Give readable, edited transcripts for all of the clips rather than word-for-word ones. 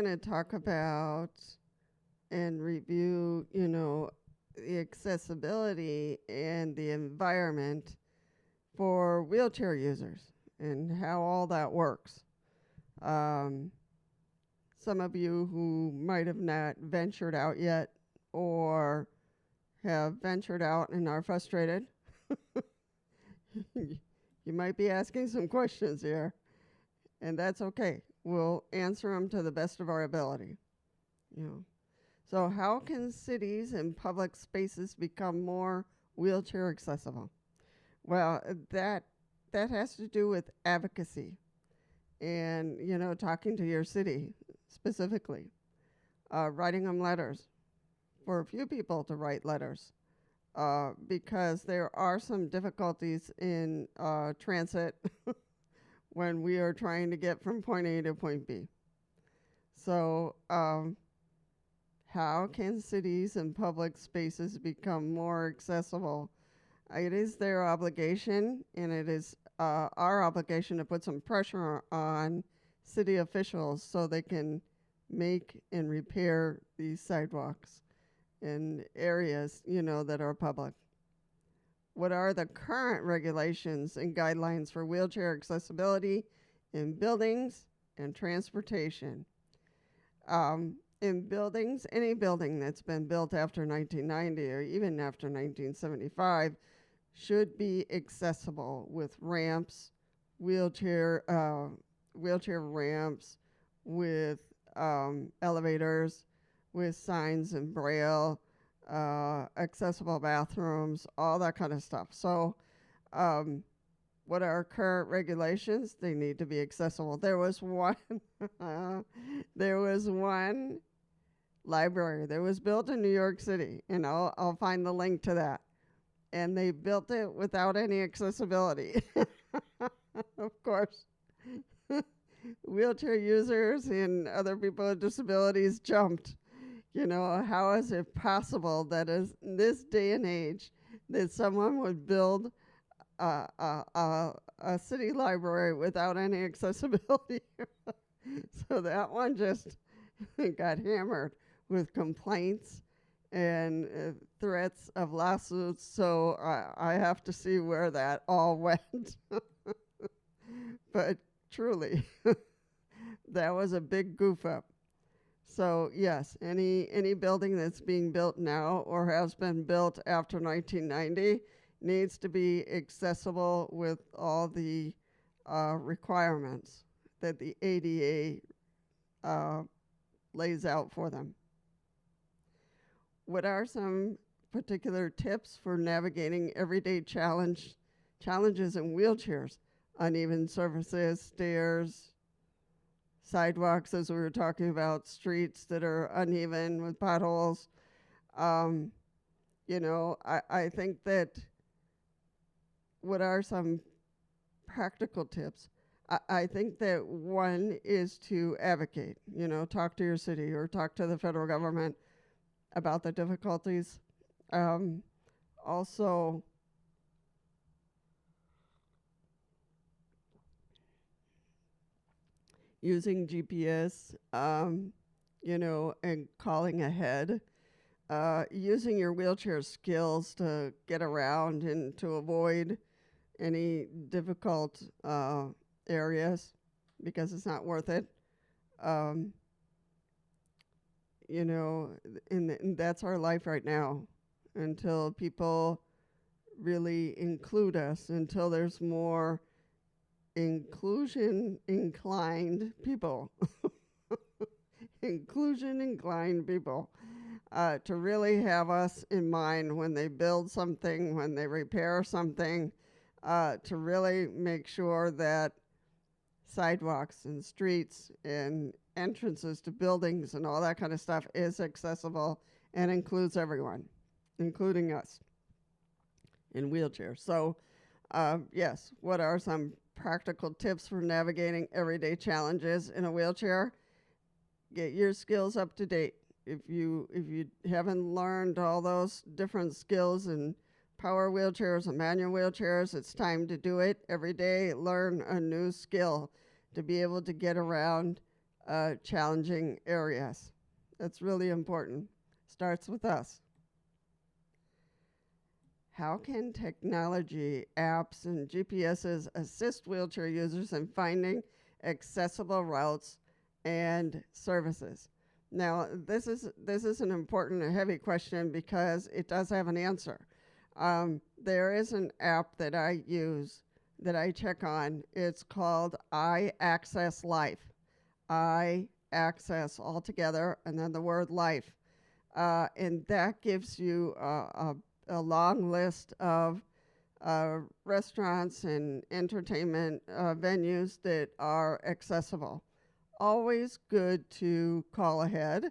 Going to talk about and review, the accessibility and the environment for wheelchair users and how all that works. Um, some of you who might have not ventured out yet or have ventured out and are frustrated, you might be asking some questions here, and that's okay. We'll answer them to the best of our ability. You know. So, how can cities and public spaces become more wheelchair accessible? Well, that has to do with advocacy and talking to your city specifically, writing them letters for a few people to write letters because there are some difficulties in transit when we are trying to get from point A to point B. So, how can cities and public spaces become more accessible? It is their obligation, and it is our obligation to put some pressure on city officials so they can make and repair these sidewalks in areas, that are public. What are the current regulations and guidelines for wheelchair accessibility in buildings and transportation? In buildings, any building that's been built after 1990 or even after 1975 should be accessible with ramps, wheelchair ramps, with elevators, with signs in braille, accessible bathrooms, all that kind of stuff. So, what are our current regulations? They need to be accessible. There was one, there was one library that was built in New York City, and I'll find the link to that. And they built it without any accessibility. Of course, wheelchair users and other people with disabilities jumped. How is it possible that in this day and age that someone would build a city library without any accessibility? So that one just got hammered with complaints and threats of lawsuits. So I have to see where that all went. But truly, that was a big goof up. So yes, any building that's being built now or has been built after 1990 needs to be accessible with all the requirements that the ADA lays out for them. What are some particular tips for navigating everyday challenges in wheelchairs? Uneven surfaces, stairs, sidewalks, as we were talking about, streets that are uneven with potholes. I think that what are some practical tips? I think that one is to advocate, talk to your city or talk to the federal government about the difficulties. Also, using GPS, and calling ahead, using your wheelchair skills to get around and to avoid any difficult areas because it's not worth it. Um, and that's our life right now until people really include us, until there's more inclusion inclined people, inclusion inclined people, to really have us in mind when they build something, when they repair something, to really make sure that sidewalks and streets and entrances to buildings and all that kind of stuff is accessible and includes everyone, including us in wheelchairs. So, yes, what are some practical tips for navigating everyday challenges in a wheelchair? Get your skills up to date. If you haven't learned all those different skills in power wheelchairs and manual wheelchairs, it's time to do it every day. Learn a new skill to be able to get around challenging areas. That's really important. Starts with us. How can technology, apps, and GPSs assist wheelchair users in finding accessible routes and services? Now, this is an important and heavy question because it does have an answer. There is an app that I use that I check on. It's called I Access Life. I Access all together, and then the word life. And that gives you a long list of restaurants and entertainment venues that are accessible. Always good to call ahead,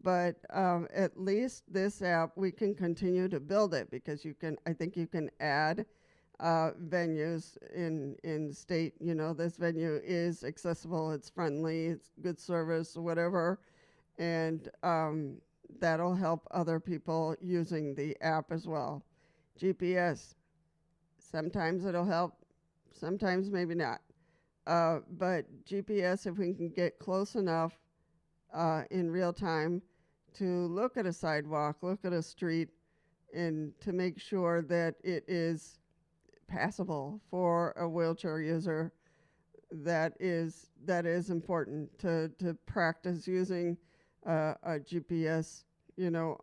but at least this app, we can continue to build it because I think you can add venues in state, this venue is accessible, it's friendly, it's good service, whatever, and that'll help other people using the app as well. GPS, sometimes it'll help, sometimes maybe not. But GPS, if we can get close enough in real time to look at a sidewalk, look at a street, and to make sure that it is passable for a wheelchair user, that is important to practice using a GPS,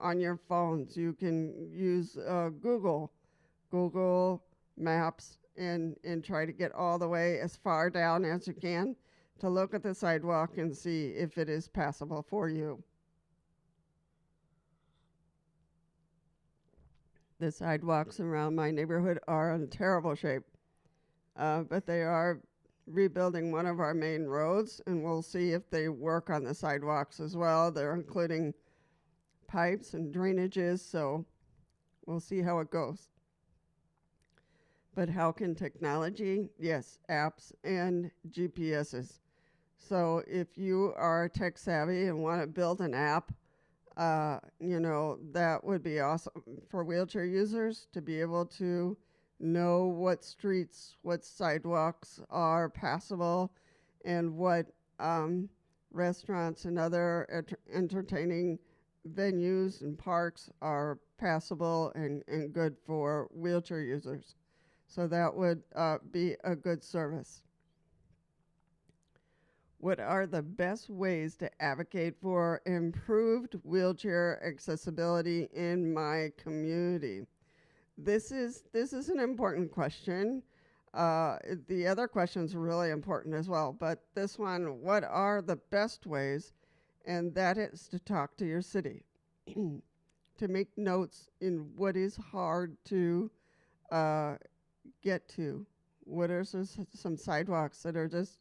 on your phones. You can use Google Maps and try to get all the way as far down as you can to look at the sidewalk and see if it is passable for you. The sidewalks around my neighborhood are in terrible shape, but they are rebuilding one of our main roads, and we'll see if they work on the sidewalks as well. They're including pipes and drainages, so we'll see how it goes. But how can technology? Yes, apps and GPSs. So if you are tech savvy and want to build an app, that would be awesome for wheelchair users to be able to know what streets, what sidewalks are passable, and what restaurants and other entertaining venues and parks are passable and good for wheelchair users. So that would be a good service. What are the best ways to advocate for improved wheelchair accessibility in my community? This is an important question. The other questions are really important as well, but this one, what are the best ways? And that is to talk to your city, to make notes in what is hard to get to. What are some sidewalks that are just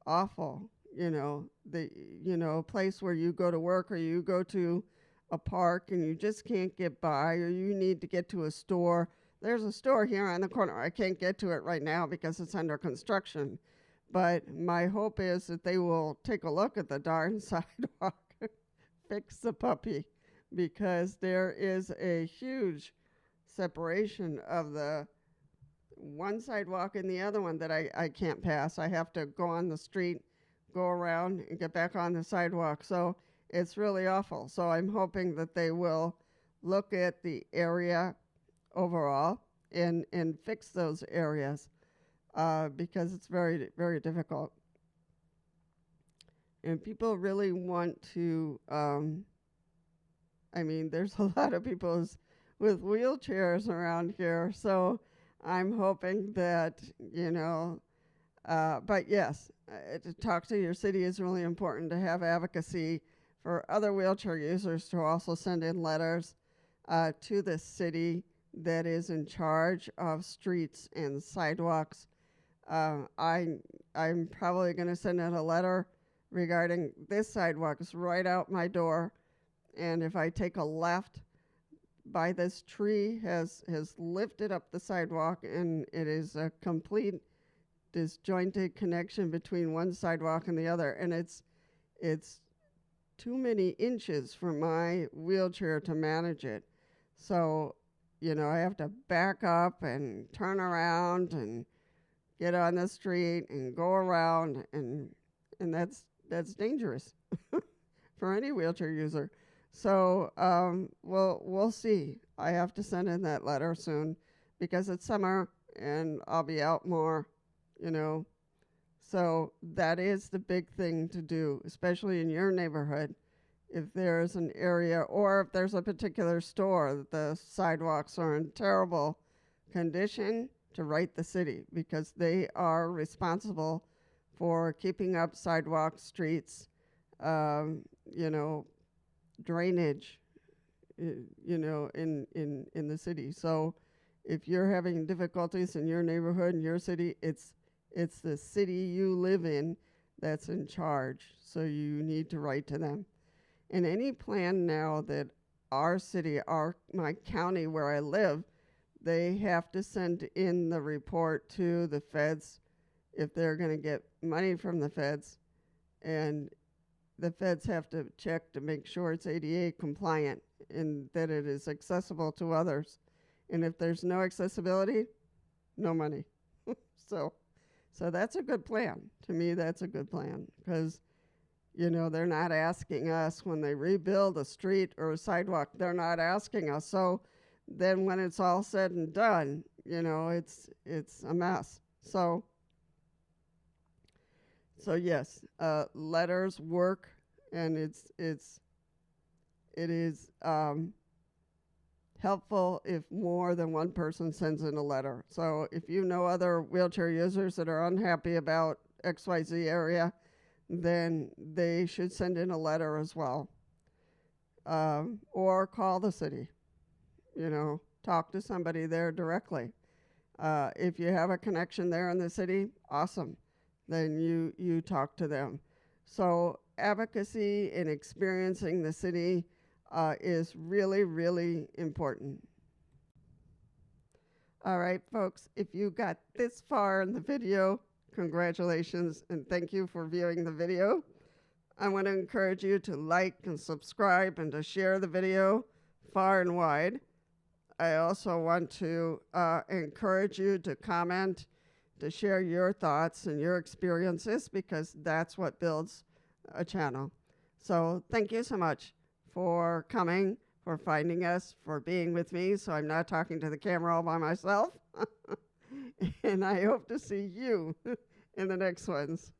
awful? A place where you go to work or you go to a park and you just can't get by, or you need to get to a store. There's a store here on the corner. I can't get to it right now because it's under construction. But my hope is that they will take a look at the darn sidewalk, fix the puppy, because there is a huge separation of the one sidewalk and the other one that I can't pass. I have to go on the street, go around, and get back on the sidewalk. So it's really awful. So I'm hoping that they will look at the area overall and fix those areas because it's very, very difficult. And people really want to, there's a lot of people with wheelchairs around here. So I'm hoping that, but yes, to talk to your city is really important, to have advocacy for other wheelchair users to also send in letters to the city that is in charge of streets and sidewalks. I'm probably going to send out a letter regarding this sidewalk. It's right out my door, and if I take a left by this tree has lifted up the sidewalk, and it is a complete disjointed connection between one sidewalk and the other, and it's too many inches for my wheelchair to manage it. So, I have to back up and turn around and get on the street and go around, and that's dangerous for any wheelchair user. So we'll see. I have to send in that letter soon because it's summer and I'll be out more, you know. So that is the big thing to do, especially in your neighborhood. If there's an area or if there's a particular store that the sidewalks are in terrible condition, to write the city because they are responsible for keeping up sidewalks, streets, you know, drainage, you know, in the city. So if you're having difficulties in your neighborhood, in your city, it's the city you live in that's in charge. So you need to write to them. And any plan now that our city, my county where I live, they have to send in the report to the feds if they're going to get money from the feds. And the feds have to check to make sure it's ADA compliant and that it is accessible to others. And if there's no accessibility, no money. So that's a good plan. To me, that's a good plan because, you know, they're not asking us when they rebuild a street or a sidewalk, they're not asking us. So then when it's all said and done, you know, it's a mess. So yes, letters work, and it is helpful if more than one person sends in a letter. So if you know other wheelchair users that are unhappy about XYZ area, then they should send in a letter as well, or call the city. You know, talk to somebody there directly. If you have a connection there in the city, awesome. Then you talk to them. So advocacy and experiencing the city is really, really important. All right, folks, if you got this far in the video, congratulations and thank you for viewing the video. I want to encourage you to like and subscribe and to share the video far and wide. I also want to encourage you to comment, to share your thoughts and your experiences because that's what builds a channel. So thank you so much for coming, for finding us, for being with me so I'm not talking to the camera all by myself. And I hope to see you in the next ones.